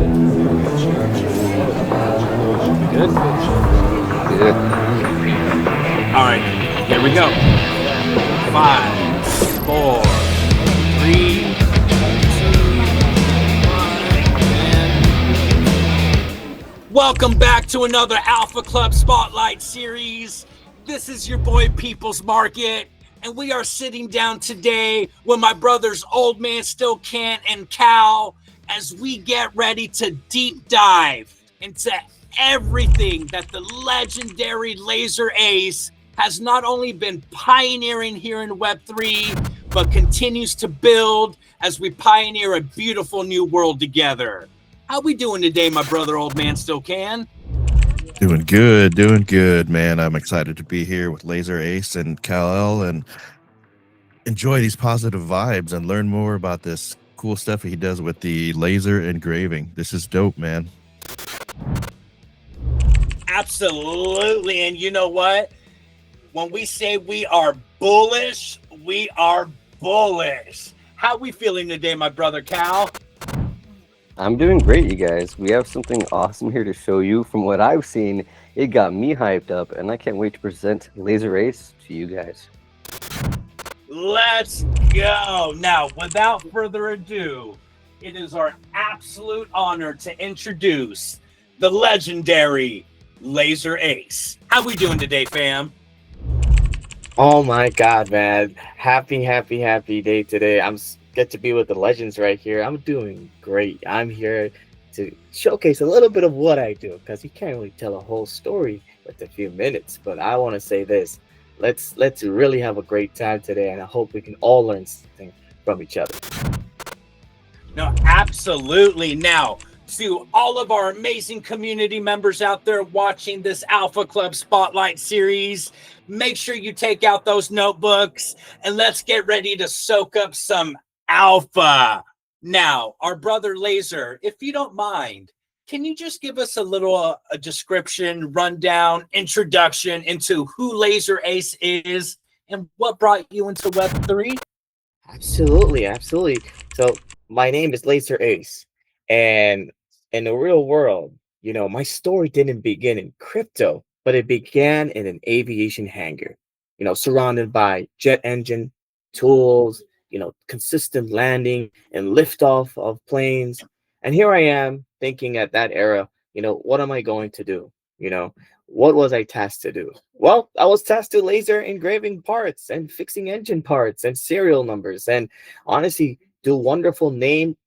Good? Yeah. All right, here we go. 5, 4, 3, 2, 1, and welcome back to another Alpha Club Spotlight series. This is your boy People's Market, and we are sitting down today with my brothers Old Man Still Can't and Cal as we get ready to deep dive into everything that the legendary Laser Ace has not only been pioneering here in Web3, but continues to build as we pioneer a beautiful new world together. How we doing today, my brother Old Man Still Can? Doing good, man. I'm excited to be here with Laser Ace and Kal-El and enjoy these positive vibes and learn more about this cool stuff he does with the laser engraving. This is dope, man. Absolutely. And you know what? When we say we are bullish, we are bullish. How we feeling today, my brother Cal? I'm doing great, you guys. We have something awesome here to show you. From what I've seen, it got me hyped up, and I can't wait to present Laser Ace to you guys. Let's go. Now, without further ado, it is our absolute honor to introduce the legendary Laser Ace. How we doing today, fam? Oh my God, man. Happy day today. Get to be with the legends right here. I'm doing great. I'm here to showcase a little bit of what I do because you can't really tell a whole story with a few minutes. But I want to say this. Let's really have a great time today, and I hope we can all learn something from each other. No, absolutely. Now, to all of our amazing community members out there watching this Alpha Club Spotlight series, make sure you take out those notebooks and let's get ready to soak up some alpha. Now, our brother Laser, if you don't mind, can you just give us a little a description, rundown, introduction into who Laser Ace is and what brought you into Web3? Absolutely. So my name is Laser Ace, and in the real world, my story didn't begin in crypto, but it began in an aviation hangar. Surrounded by jet engine, tools, consistent landing and liftoff of planes. And here I am thinking at that era, what am I going to do? You know, what was I tasked to do? Well, I was tasked to laser engraving parts and fixing engine parts and serial numbers and honestly do wonderful name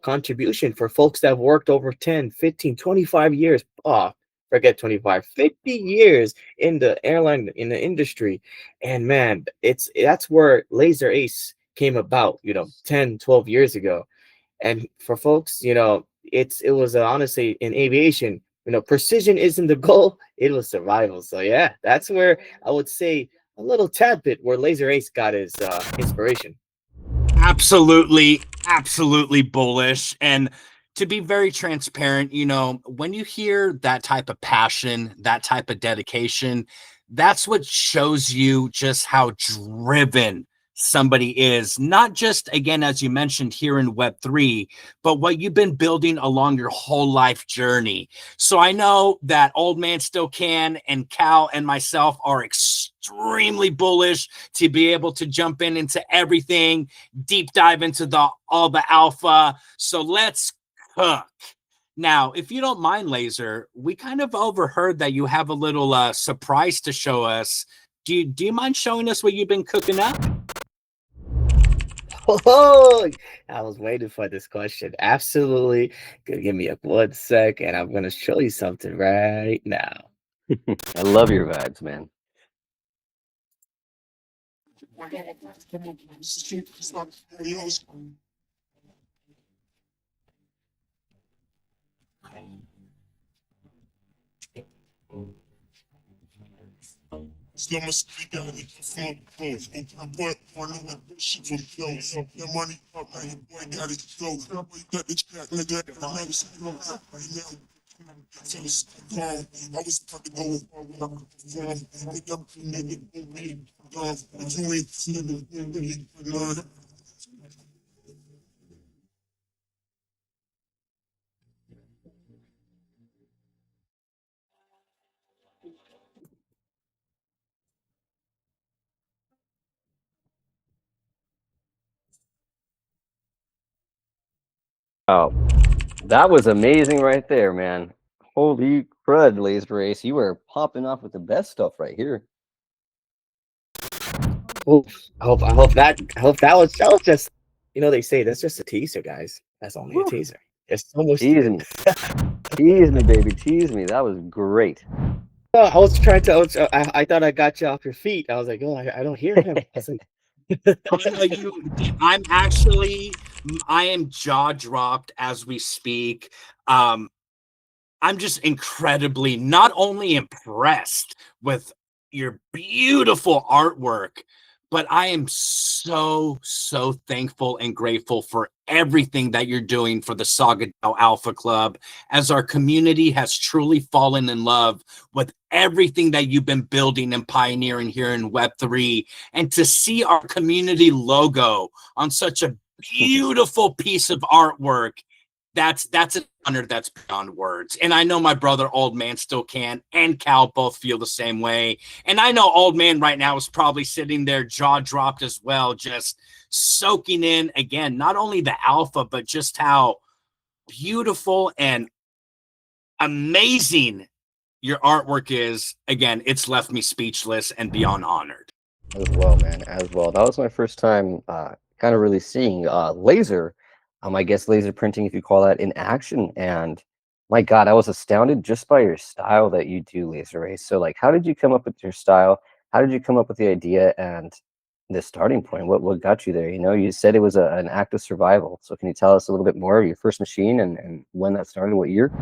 contribution for folks that have worked over 10, 15, 25 years. Oh, forget 25, 50 years in the airline in the industry. And man, that's where Laser Ace came about, 10, 12 years ago. And for folks, it was honestly in aviation, precision isn't the goal, it was survival. So yeah, that's where I would say a little tad bit where Laser Ace got his inspiration. Absolutely bullish. And to be very transparent, when you hear that type of passion, that type of dedication, that's what shows you just how driven somebody is. Not just, again, as you mentioned here in Web3, but what you've been building along your whole life journey. So I know that Old Man Still Can and Cal and myself are extremely bullish to be able to jump into everything, deep dive into all the alpha. So let's cook. Now, if you don't mind, Laser, we kind of overheard that you have a little surprise to show us. Do you mind showing us what you've been cooking up? Oh, I was waiting for this question. Absolutely. Give me a 1 sec, and I'm gonna show you something right now. I love your vibes, man. Slumber speak out with the phone calls. I'm boy, one of the shit from clothes. Your money up, now your boy got it go. Boy got the track, nigga. I never see no right now. So it's gone. I was about to go wrong. Pick up the nigga, gone. You ain't seen it, Oh, that was amazing right there, man. Holy crud, Laser Ace. You were popping off with the best stuff right here. Oof. I hope that was just, you know, they say that's just a teaser, guys. That's only a Woo. teaser. There's so much to Tease it. me. Tease me, baby. Tease me. That was great. Oh, I was trying to. I thought I got you off your feet. I was like, oh, I don't hear him. I was like, I know you. I'm actually. I am jaw dropped as we speak. I'm just incredibly not only impressed with your beautiful artwork, but I am so, so thankful and grateful for everything that you're doing for the Saga DAO Alpha Club, as our community has truly fallen in love with everything that you've been building and pioneering here in Web3. And to see our community logo on such a beautiful piece of artwork, that's an honor that's beyond words. And I know my brother Old Man still can, and Cal both feel the same way. And I know Old Man right now is probably sitting there jaw dropped as well, just soaking in again not only the alpha, but just how beautiful and amazing your artwork is. Again, it's left me speechless and beyond honored. As well, man. As well. That was my first time kind of really seeing laser. I guess laser printing, if you call that, in action. And my God, I was astounded just by your style that you do, Laser Race. So, like, how did you come up with your style? How did you come up with the idea and the starting point? What got you there? You know, you said it was an act of survival. So, can you tell us a little bit more of your first machine and when that started, what year?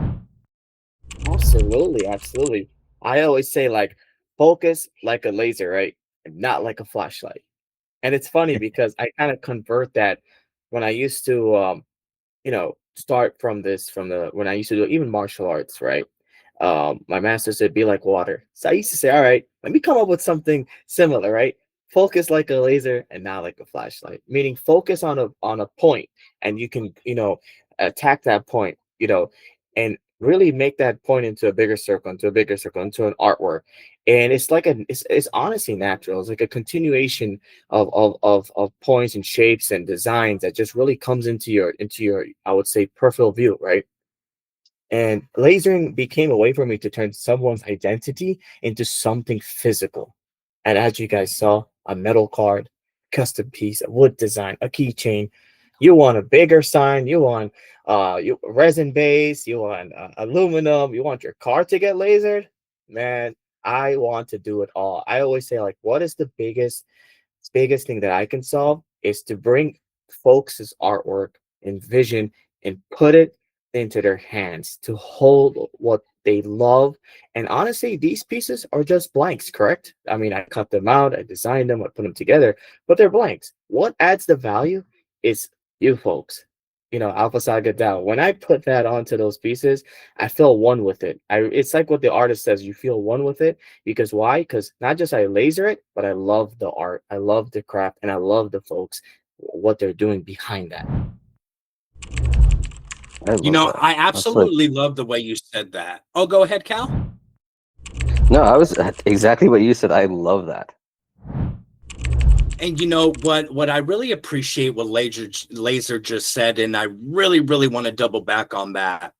absolutely, absolutely. I always say like, focus like a laser, right? And not like a flashlight. And it's funny because I kind of convert that when I used to you know, start from this from the when I used to do even martial arts, right? My master said, be like water. So I used to say, all right, let me come up with something similar, right? Focus like a laser and not like a flashlight, meaning focus on a point and you can, you know, attack that point, you know, and really make that point into a bigger circle, into a bigger circle, into an artwork. And it's like it's honestly natural. It's like a continuation of points and shapes and designs that just really comes into your I would say peripheral view, right? And lasering became a way for me to turn someone's identity into something physical. And as you guys saw, a metal card, custom piece, a wood design, a keychain. You want a bigger sign, you want you resin base, you want aluminum, you want your car to get lasered. Man, I want to do it all. I always say, like, what is the biggest thing that I can solve is to bring folks' artwork and vision and put it into their hands to hold what they love. And honestly, these pieces are just blanks, correct? I mean, I cut them out, I designed them, I put them together, but they're blanks. What adds the value is you folks. You know, Alpha Saga DAO. When I put that onto those pieces, I feel one with it. It's like what the artist says, you feel one with it. Because why? Because not just I laser it, but I love the art, I love the craft, and I love the folks, what they're doing behind that. I You love know, that. I That's like, absolutely love the way you said that. Oh, go ahead, Cal. no, I was exactly what you said. I love that. And you know what I really appreciate what Laser just said, and I really, really want to double back on that.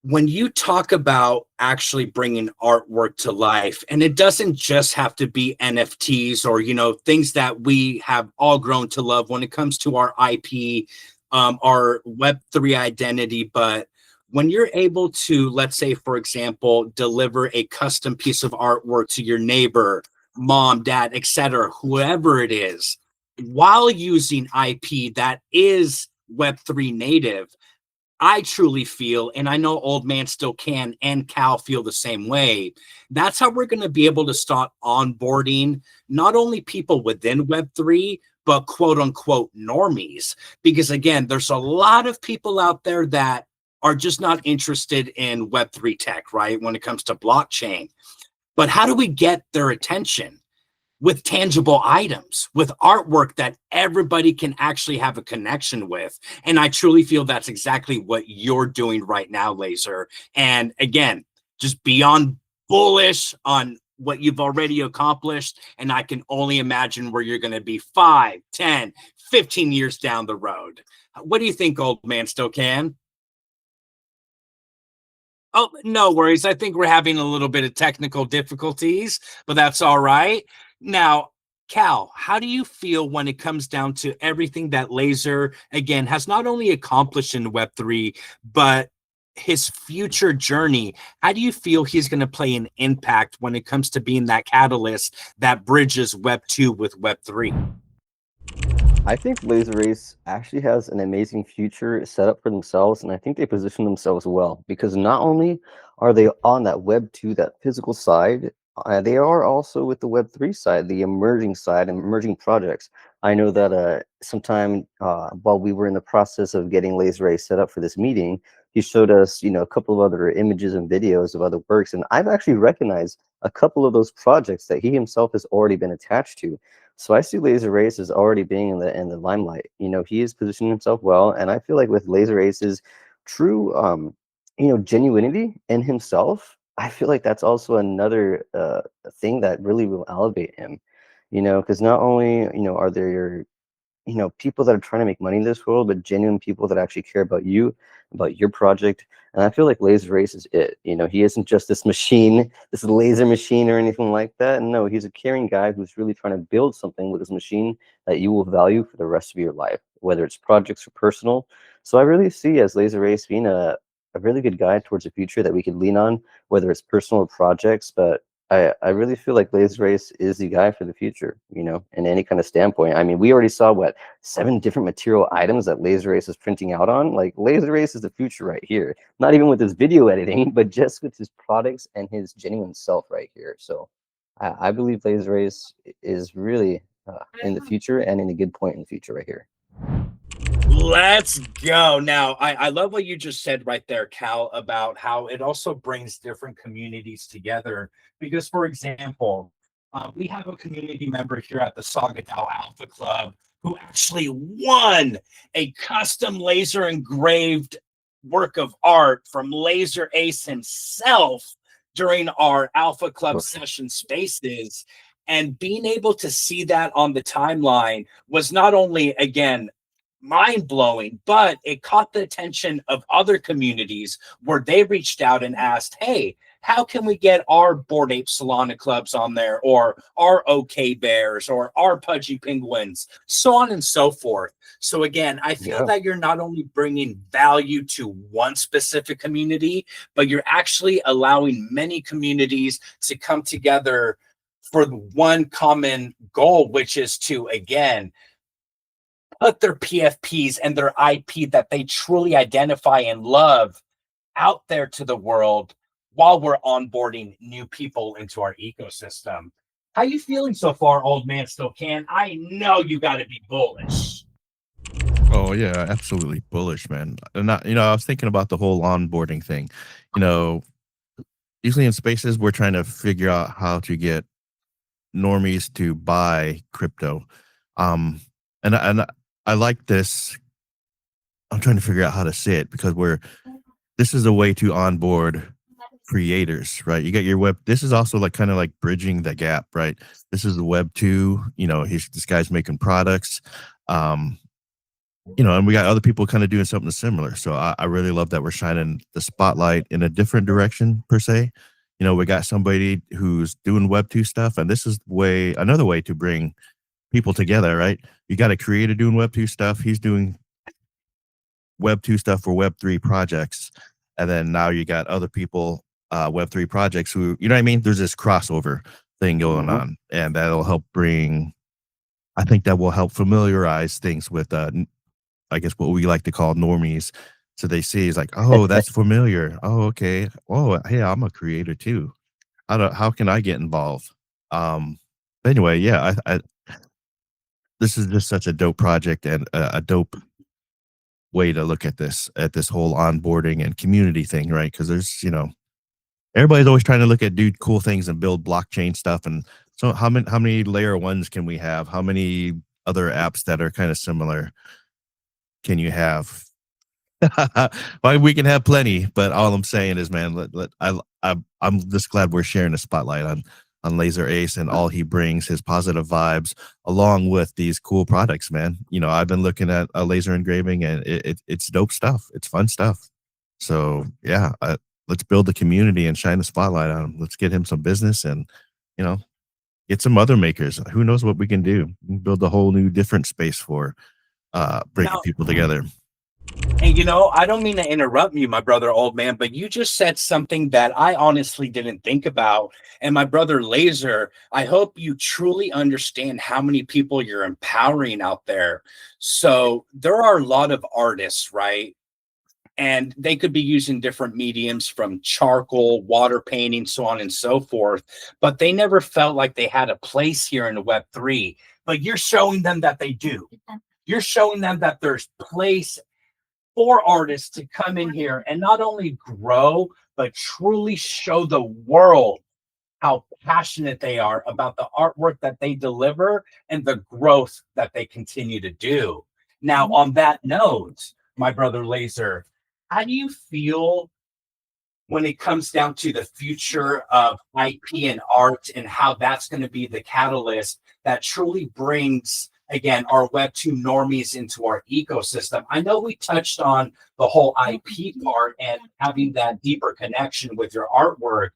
When you talk about actually bringing artwork to life, and it doesn't just have to be NFTs or, you know, things that we have all grown to love when it comes to our IP, our Web3 identity, but when you're able to, let's say, for example, deliver a custom piece of artwork to your neighbor, mom, dad, etc., whoever it is, while using IP that is Web3 native, I truly feel, and I know Old Man still can, and Cal feel the same way. That's how we're going to be able to start onboarding not only people within Web3, but quote unquote normies. Because again, there's a lot of people out there that are just not interested in Web3 tech, right? When it comes to blockchain. But how do we get their attention? With tangible items, with artwork that everybody can actually have a connection with. And I truly feel that's exactly what you're doing right now, Laser. And again, just beyond bullish on what you've already accomplished, and I can only imagine where you're going to be 5, 10, 15 years down the road. What do you think, old man still can? Oh, no worries. I think we're having a little bit of technical difficulties, but that's all right. Now, Cal, how do you feel when it comes down to everything that Laser, again, has not only accomplished in Web3, but his future journey? How do you feel he's going to play an impact when it comes to being that catalyst that bridges Web2 with Web3? I think Laser Race actually has an amazing future set up for themselves, and I think they position themselves well because not only are they on that Web 2, that physical side, they are also with the Web 3 side, the emerging side and emerging projects. I know that sometime while we were in the process of getting Laser Race set up for this meeting, he showed us, a couple of other images and videos of other works, and I've actually recognized a couple of those projects that he himself has already been attached to. So I see Laser Ace as already being in the limelight. He is positioning himself well, and I feel like with Laser Ace's true, genuinity in himself, I feel like that's also another thing that really will elevate him. Because not only are there people that are trying to make money in this world, but genuine people that actually care about you, about your project. And I feel like Laser Race is it. He isn't just this machine, this laser machine or anything like that. No, he's a caring guy who's really trying to build something with his machine that you will value for the rest of your life, whether it's projects or personal. So I really see as Laser Race being a really good guide towards the future that we could lean on, whether it's personal or projects. But I really feel like Laser Race is the guy for the future, in any kind of standpoint. I mean, we already saw 7 different material items that Laser Race is printing out on. Like Laser Race is the future right here. Not even with his video editing, but just with his products and his genuine self right here. So I believe Laser Race is really in the future and in a good point in the future right here. Let's go. Now, I love what you just said right there, Cal, about how it also brings different communities together. Because, for example, we have a community member here at the Saga Dow Alpha Club who actually won a custom laser engraved work of art from Laser Ace himself during our Alpha Club session spaces. And being able to see that on the timeline was not only, again, mind blowing, but it caught the attention of other communities where they reached out and asked, hey, how can we get our Bored Ape Solana clubs on there, or our OK Bears, or our Pudgy Penguins, so on and so forth. So again, I feel that you're not only bringing value to one specific community, but you're actually allowing many communities to come together for one common goal, which is to, again, put their PFPs and their IP that they truly identify and love out there to the world while we're onboarding new people into our ecosystem. How you feeling so far, old man still can? I know you got to be bullish. Oh yeah, absolutely bullish, man. And I was thinking about the whole onboarding thing. Usually in spaces we're trying to figure out how to get normies to buy crypto. And I like this. I'm trying to figure out how to say it because this is a way to onboard creators, right? You got your web. This is also like kind of like bridging the gap, right? This is the Web 2. This guy's making products. And we got other people kind of doing something similar. So I really love that we're shining the spotlight in a different direction per se. We got somebody who's doing Web 2 stuff, and this is another way to bring people together, right? You got a creator doing Web 2 stuff. He's doing Web 2 stuff for Web 3 projects. And then now you got other people, Web 3 projects who, you know what I mean? There's this crossover thing going on, and that'll help I think that will help familiarize things with, I guess what we like to call normies. So they see it's like, oh, that's familiar. Oh, okay. Oh, hey, I'm a creator too. How can I get involved? But anyway, yeah, I this is just such a dope project and a dope way to look at this whole onboarding and community thing, right? Because there's, everybody's always trying to look at cool things and build blockchain stuff. And so how many layer ones can we have? How many other apps that are kind of similar can you have? Well, we can have plenty, but all I'm saying is, man, I'm just glad we're sharing the spotlight on Laser Ace and all he brings, his positive vibes, along with these cool products, man. You know, I've been looking at laser engraving, and it's dope stuff. It's fun stuff. So yeah, let's build the community and shine the spotlight on him. Let's get him some business, and you know, get some other makers. Who knows what we can do? We can build a whole new different space for bringing Now, people together. and you know, I don't mean to interrupt you, my brother, old man, but you just said something that I honestly didn't think about. And my brother Laser, I hope you truly understand how many people you're empowering out there. So there are a lot of artists, right? And they could be using different mediums from charcoal, water painting, so on and so forth. But they never felt like they had a place here in the Web3. But you're showing them that they do. You're showing them that there's place for artists to come in here and not only grow, but truly show the world how passionate they are about the artwork that they deliver and the growth that they continue to do. Now, on that note, my brother Laser, how do you feel when it comes down to the future of IP and art and how that's going to be the catalyst that truly brings, again, our Web2 normies into our ecosystem? I know we touched on the whole IP part and having that deeper connection with your artwork,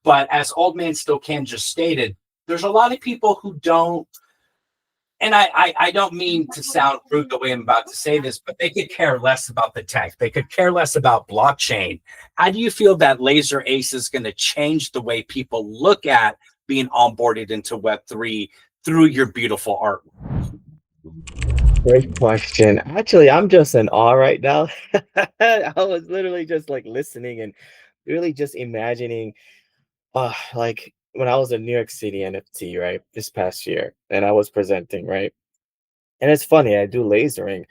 but as Old Man Still Can just stated, there's a lot of people who don't, and I don't mean to sound rude the way I'm about to say this, but they could care less about the tech. They could care less about blockchain. How do you feel that Laser Ace is going to change the way people look at being onboarded into Web3 through your beautiful art? Great question. Actually, I'm just in awe right now. I was literally just like listening and really just imagining, like when I was in New York City NFT, right, this past year, and I was presenting, right? And it's funny, I do lasering,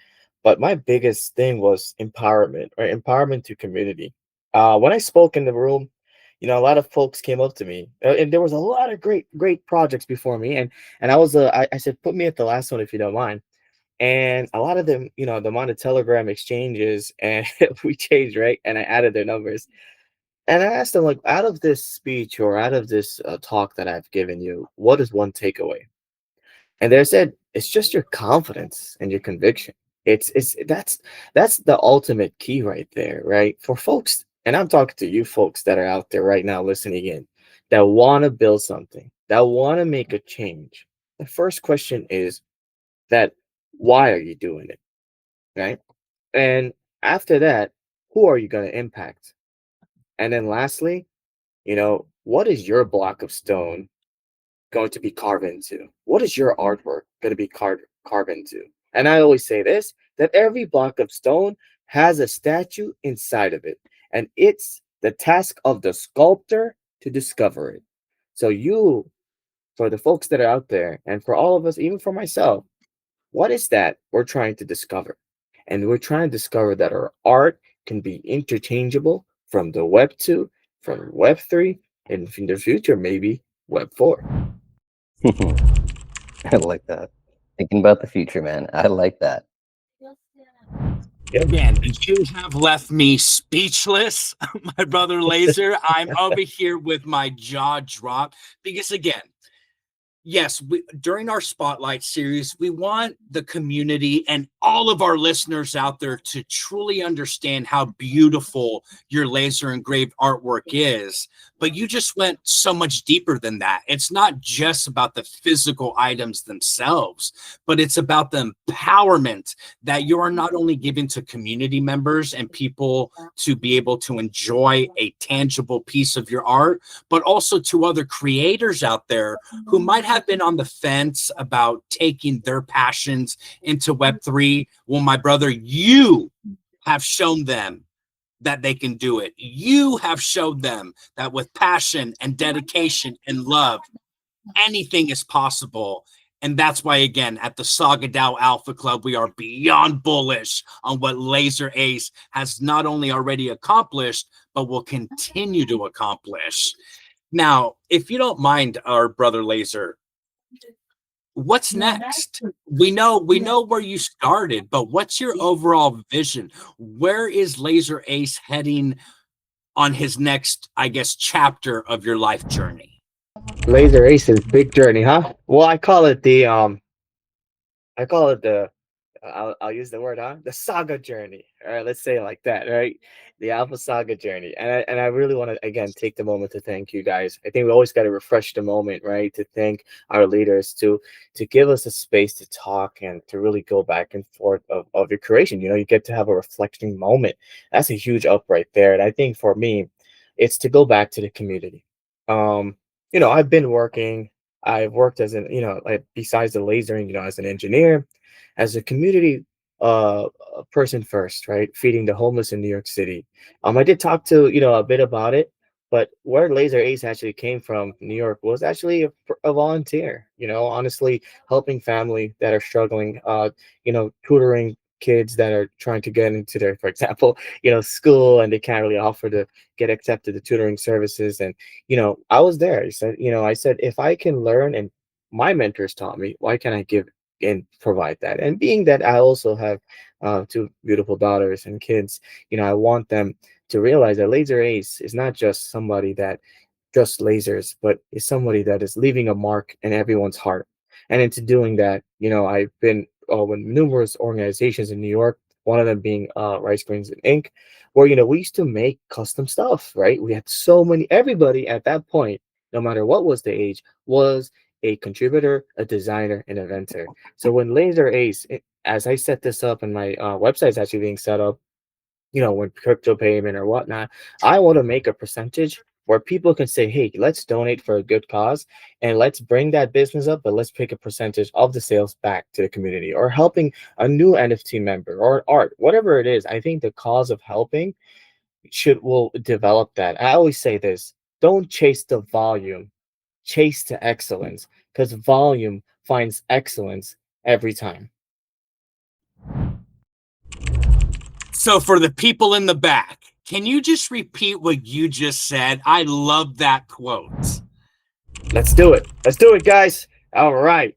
but my biggest thing was empowerment, or empowerment to community. When I spoke in the room, a lot of folks came up to me, and there was a lot of great projects before me, and I said, put me at the last one if you don't mind. And a lot of them, the amount of Telegram exchanges, and we changed, right? And I added their numbers, and I asked them, like, out of this speech or out of this talk that I've given you, what is one takeaway? And they said it's just your confidence and your conviction. It's that's the ultimate key right there, right? For folks, and I'm talking to you folks that are out there right now listening in, that want to build something, that want to make a change. The first question is that, why are you doing it, right? And after that, who are you going to impact? And then lastly, what is your block of stone going to be carved into? What is your artwork going to be carved into? And I always say this, that every block of stone has a statue inside of it, and it's the task of the sculptor to discover it. So for the folks that are out there, and for all of us, even for myself, what is that we're trying to discover? And we're trying to discover that our art can be interchangeable from the Web 2, from Web 3, and in the future, maybe Web 4. I like that. Thinking about the future, man. I like that. Yep. Again, you have left me speechless, my brother Laser. I'm over here with my jaw dropped because, again, yes, during our spotlight series, we want the community and all of our listeners out there to truly understand how beautiful your laser engraved artwork is. But you just went so much deeper than that. It's not just about the physical items themselves, but it's about the empowerment that you are not only giving to community members and people to be able to enjoy a tangible piece of your art, but also to other creators out there who might have been on the fence about taking their passions into Web3. Well, my brother, you have shown them that they can do it. You have showed them that with passion and dedication and love, anything is possible. And that's why, again, at the Saga DAO Alpha Club, we are beyond bullish on what Laser Ace has not only already accomplished, but will continue to accomplish. Now, if you don't mind, our brother Laser, what's next? We know where you started, but what's your overall vision? Where is Laser Ace heading on his next, I guess, chapter of your life journey? Laser Ace's big journey, huh? Well, I call it the I'll use the word, huh? The saga journey. All right, let's say it like that, right? The Alpha Saga journey. And I really want to again take the moment to thank you guys. I think we always got to refresh the moment, right? To thank our leaders to give us a space to talk and to really go back and forth of your creation. You know, you get to have a reflecting moment. That's a huge up right there. And I think for me, it's to go back to the community. Um, I've been working. I've worked as an, like besides the lasering, as an engineer, as a community person first, right? Feeding the homeless in New York City. I did talk to, a bit about it, but where Laser Ace actually came from, New York, was actually a volunteer, honestly, helping family that are struggling, tutoring kids that are trying to get into their, for example, school, and they can't really offer to get accepted to tutoring services. And, I was there. I said, if I can learn and my mentors taught me, why can't I give and provide that? And being that I also have two beautiful daughters and kids, I want them to realize that Laser Ace is not just somebody that just lasers, but is somebody that is leaving a mark in everyone's heart. And into doing that, I've been with numerous organizations in New York, one of them being Rice Grains and Ink, where, we used to make custom stuff, right? We had so many, everybody at that point, no matter what was the age, was a contributor, a designer, an inventor. So when Laser Ace, as I set this up and my website's actually being set up, when crypto payment or whatnot, I want to make a percentage where people can say, hey, let's donate for a good cause and let's bring that business up, but let's pick a percentage of the sales back to the community or helping a new NFT member or art, whatever it is. I think the cause of helping will develop that. I always say this: don't chase the volume, chase the excellence, because volume finds excellence every time. So for the people in the back, can you just repeat what you just said? I love that quote. Let's do it. Let's do it, guys. All right.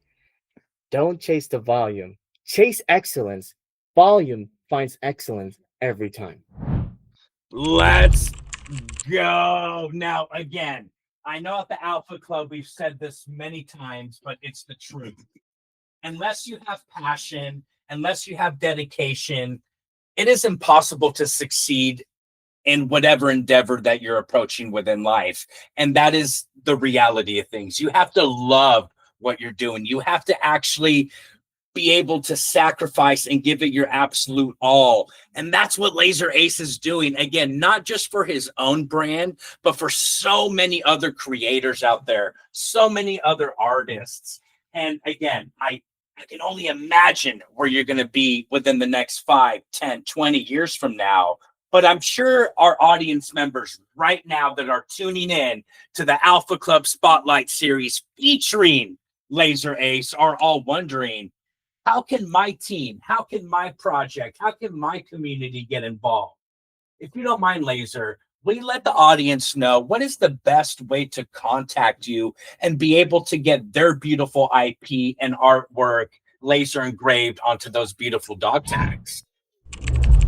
Don't chase the volume. Chase excellence. Volume finds excellence every time. Let's go. Now, again, I know at the Alpha Club, we've said this many times, but it's the truth. Unless you have passion, unless you have dedication, it is impossible to succeed in whatever endeavor that you're approaching within life. And that is the reality of things. You have to love what you're doing. You have to actually be able to sacrifice and give it your absolute all. And that's what Laser Ace is doing. Again, not just for his own brand, but for so many other creators out there, so many other artists. And again, I can only imagine where you're going to be within the next 5, 10, 20 years from now. But I'm sure our audience members right now that are tuning in to the Alpha Club Spotlight series featuring Laser Ace are all wondering, how can my team, how can my project, how can my community get involved? If you don't mind, Laser, will you let the audience know what is the best way to contact you and be able to get their beautiful IP and artwork laser engraved onto those beautiful dog tags?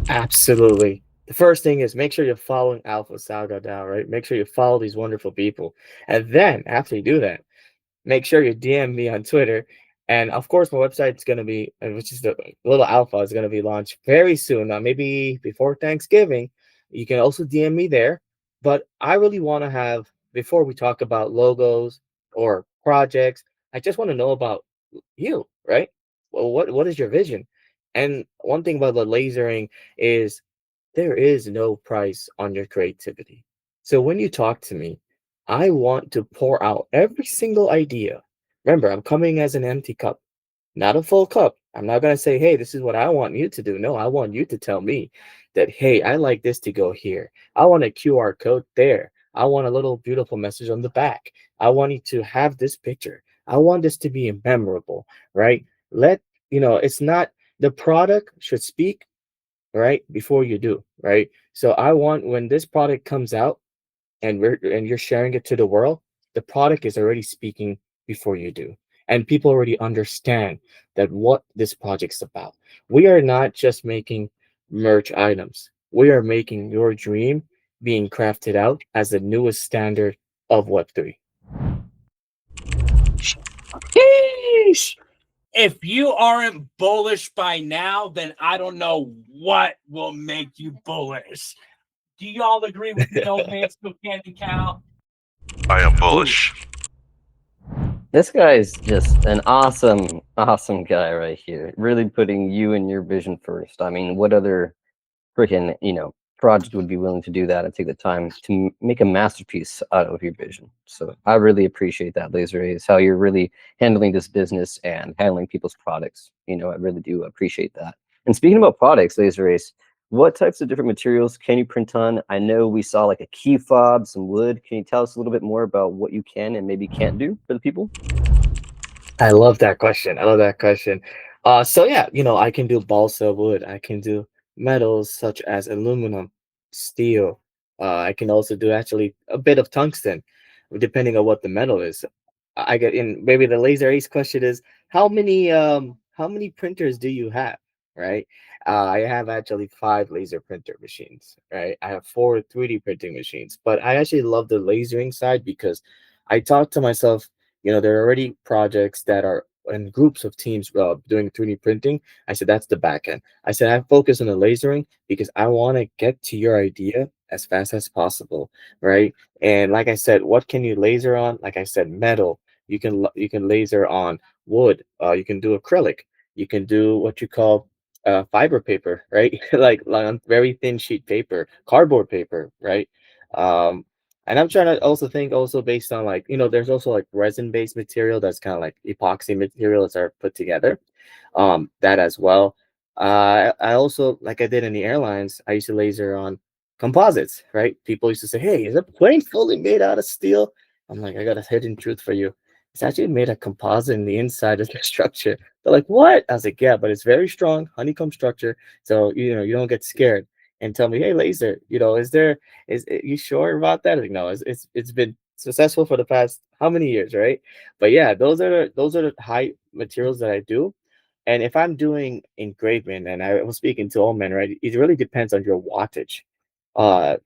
Absolutely. The first thing is make sure you're following Alpha Saga now, right? Make sure you follow these wonderful people. And then after you do that, make sure you DM me on Twitter. And of course, my website's going to be, which is the little alpha, is going to be launched very soon, maybe before Thanksgiving. You can also DM me there. But I really want to have, before we talk about logos or projects, I just want to know about you, right? Well, what is your vision? And one thing about the lasering is there is no price on your creativity. So when you talk to me, I want to pour out every single idea. Remember, I'm coming as an empty cup, not a full cup. I'm not going to say, hey, this is what I want you to do. No, I want you to tell me that, hey, I like this to go here. I want a QR code there. I want a little beautiful message on the back. I want you to have this picture. I want this to be memorable, right? It's not the product should speak, right, before you do, right? So I want when this product comes out and you're sharing it to the world, the product is already speaking before you do. And people already understand that what this project's about. We are not just making merch items. We are making your dream being crafted out as the newest standard of Web3. Sheesh. If you aren't bullish by now, then I don't know what will make you bullish. Do y'all agree with me, old man Spokane and Cal? I am bullish. This guy is just an awesome, awesome guy right here. Really putting you and your vision first. I mean, what other freaking, project would be willing to do that and take the time to make a masterpiece out of your vision? So I really appreciate that, Laser Ace, how you're really handling this business and handling people's products. I really do appreciate that. And speaking about products, Laser Ace, what types of different materials can you print on? I know we saw like a key fob, some wood. Can you tell us a little bit more about what you can and maybe can't do for the people? I love that question. I love that question. So yeah, I can do balsa wood. I can do metals such as aluminum, steel. I can also do actually a bit of tungsten, depending on what the metal is. I get in. Maybe the laser ace question is how many printers do you have, right? I have actually 5 laser printer machines, right? I have 4 3D printing machines, but I actually love the lasering side because I thought to myself, there are already projects that are in groups of teams doing 3D printing. I said, that's the back end. I said, I focus on the lasering because I want to get to your idea as fast as possible, right? And like I said, what can you laser on? Like I said, metal. You can laser on wood. You can do acrylic. You can do what you call fiber paper, right? like on very thin sheet paper, cardboard paper, right? Um, and I'm trying to also think also based on like, there's also like resin-based material that's kind of like epoxy materials are put together. That as well. I also, like I did in the airlines, I used to laser on composites, right? People used to say, hey, is a plane fully made out of steel? I'm like, I got a hidden truth for you. It's actually made of composite in the inside of the structure. They're like, what? I was like, yeah, but it's very strong honeycomb structure. So, you don't get scared and tell me, hey, laser, you sure about that? Like, no, it's been successful for the past how many years, right? But yeah, those are the high materials that I do. And if I'm doing engraving, and I was speaking to all men, right? It really depends on your wattage, uh,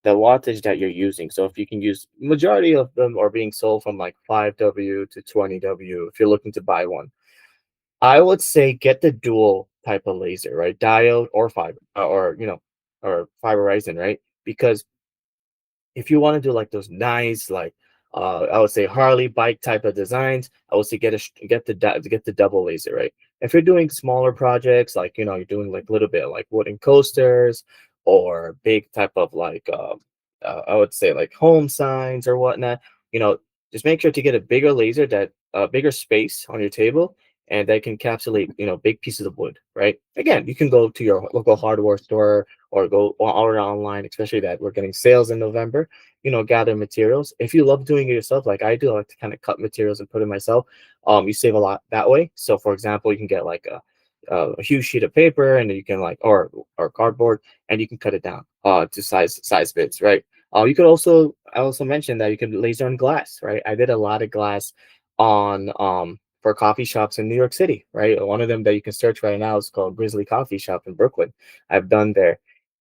the wattage that you're using. So if you can use majority of them are being sold from like 5W to 20W, if you're looking to buy one, I would say get the dual type of laser, right? Diode or fiber, or fiber resin, right? Because if you want to do like those nice, like I would say Harley bike type of designs, I would say get the double laser, right? If you're doing smaller projects, like you're doing like a little bit like wooden coasters or big type of like I would say like home signs or whatnot, you know, just make sure to get a bigger laser that bigger space on your table and that can encapsulate big pieces of wood, right? Again, you can go to your local hardware store or go or order online, especially that we're getting sales in November. Gather materials. If you love doing it yourself, like I do, I like to kind of cut materials and put it myself. You save a lot that way. So, for example, you can get like a huge sheet of paper, and you can like or cardboard, and you can cut it down to size bits, right? You could also I also mentioned that you can laser on glass, right? I did a lot of glass on for coffee shops in New York City, right? One of them that you can search right now is called Grizzly Coffee Shop in Brooklyn. I've done there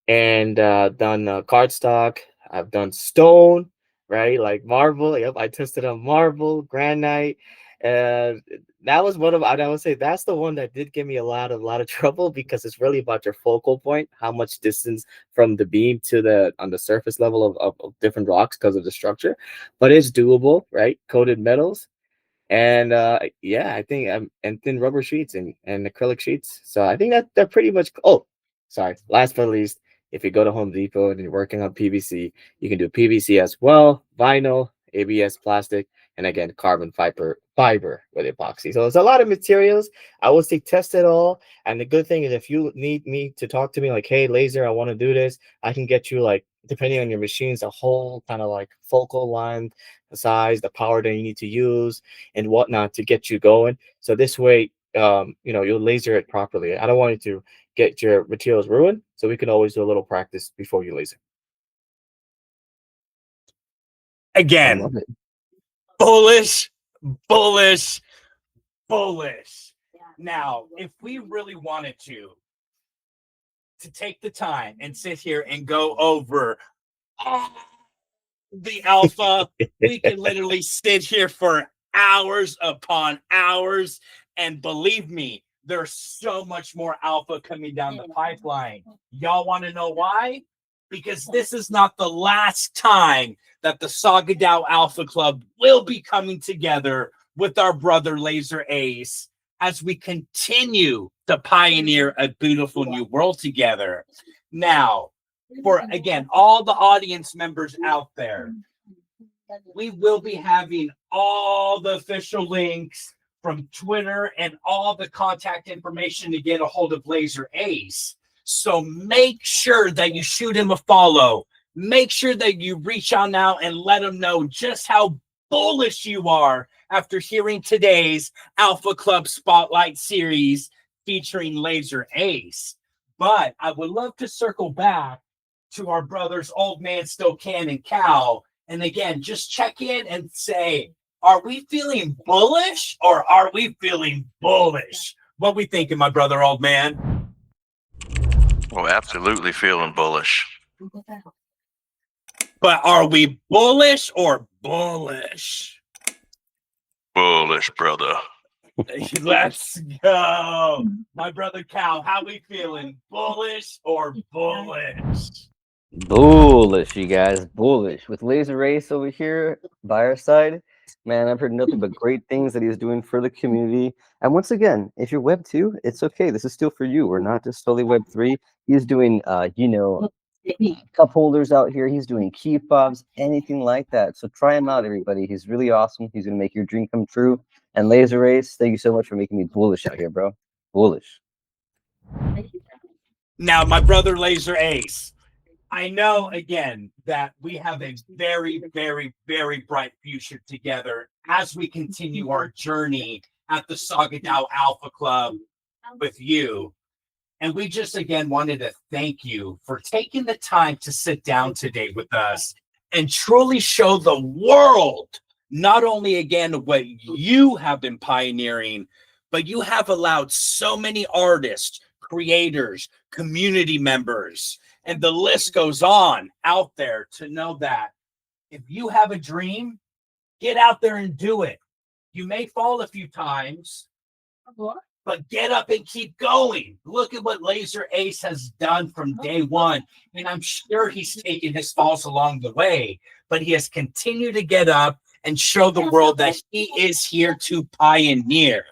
and done cardstock. I've done stone, right? Like marble. Yep, I tested on marble, granite. And that was one of I would say that's the one that did give me a lot of trouble because it's really about your focal point, how much distance from the beam to the on the surface level of different rocks because of the structure. But it's doable, right? Coated metals and yeah, I think and thin rubber sheets and acrylic sheets. So I think that they're pretty much. Oh, sorry. Last but not least, if you go to Home Depot and you're working on PVC, you can do PVC as well, vinyl, ABS plastic, and again carbon fiber with epoxy. So there's a lot of materials. I would say test it all. And the good thing is if you need me to talk to me like, hey, laser, I want to do this, I can get you like depending on your machines, a whole kind of like focal line, the size, the power that you need to use and whatnot to get you going. So this way, you'll laser it properly. I don't want you to get your materials ruined, so we can always do a little practice before you laser. I Again, love it. bullish, bullish, bullish. Now, if we really wanted to take the time and sit here and go over all the alpha, we could literally sit here for hours upon hours. And believe me, there's so much more alpha coming down the pipeline. Y'all want to know why? Because this is not the last time that the Sagadao Alpha Club will be coming together with our brother Laser Ace as we continue to pioneer a beautiful new world together. Now, for again, all the audience members out there, we will be having all the official links from Twitter and all the contact information to get a hold of Laser Ace. So make sure that you shoot him a follow. Make sure that you reach out now and let him know just how bullish you are after hearing today's Alpha Club Spotlight series featuring Laser Ace. But I would love to circle back to our brothers, Old Man Still Can and Cal. And again, just check in and say, are we feeling bullish or are we feeling bullish? What we thinking, my brother, Old Man? Oh, absolutely feeling bullish. But are we bullish or bullish? Bullish, brother. Let's go. My brother Cal, how we feeling? Bullish or bullish? Bullish, you guys, bullish. With Laser Ace over here by our side, man, I've heard nothing but great things that he's doing for the community. And once again, if you're Web 2, it's okay. This is still for you. We're not just totally Web 3. He's doing, cup holders out here. He's doing key fobs, anything like that. So try him out, everybody. He's really awesome. He's going to make your dream come true. And Laser Ace, thank you so much for making me bullish out here, bro. Bullish. Now, my brother Laser Ace, I know again that we have a very, very, very bright future together as we continue our journey at the Sagadao Alpha Club with you. And we just again wanted to thank you for taking the time to sit down today with us and truly show the world not only again what you have been pioneering, but you have allowed so many artists, creators, community members, and the list goes on out there to know that if you have a dream, get out there and do it. You may fall a few times, but get up and keep going. Look at what Laser Ace has done from day one. And I'm sure he's taken his falls along the way, but he has continued to get up and show the world that he is here to pioneer.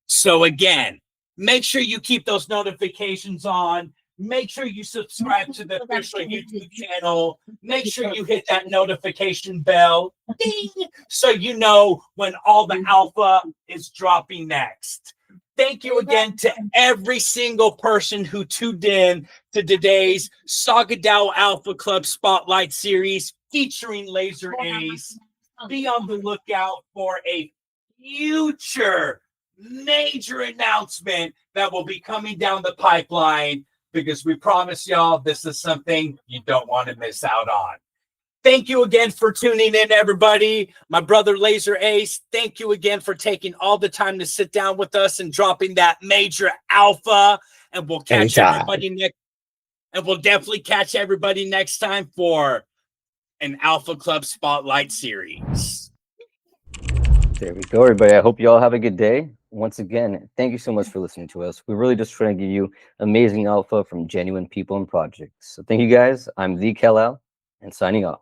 So again, make sure you keep those notifications on. Make sure you subscribe to the official YouTube channel. Make sure you hit that notification bell, ding, so you know when all the alpha is dropping next. Thank you again to every single person who tuned in to today's Sagadao Alpha Club Spotlight series featuring Laser Ace. Be on the lookout for a future major announcement that will be coming down the pipeline, because we promise y'all this is something you don't want to miss out on. Thank you again for tuning in, everybody. My brother Laser Ace, thank you again for taking all the time to sit down with us and dropping that major alpha. And we'll catch everybody next. And we'll definitely catch everybody next time for an Alpha Club Spotlight series. There we go, everybody. I hope you all have a good day. Once again, thank you so much for listening to us. We're really just trying to give you amazing alpha from genuine people and projects. So thank you guys. I'm the Kel and signing off.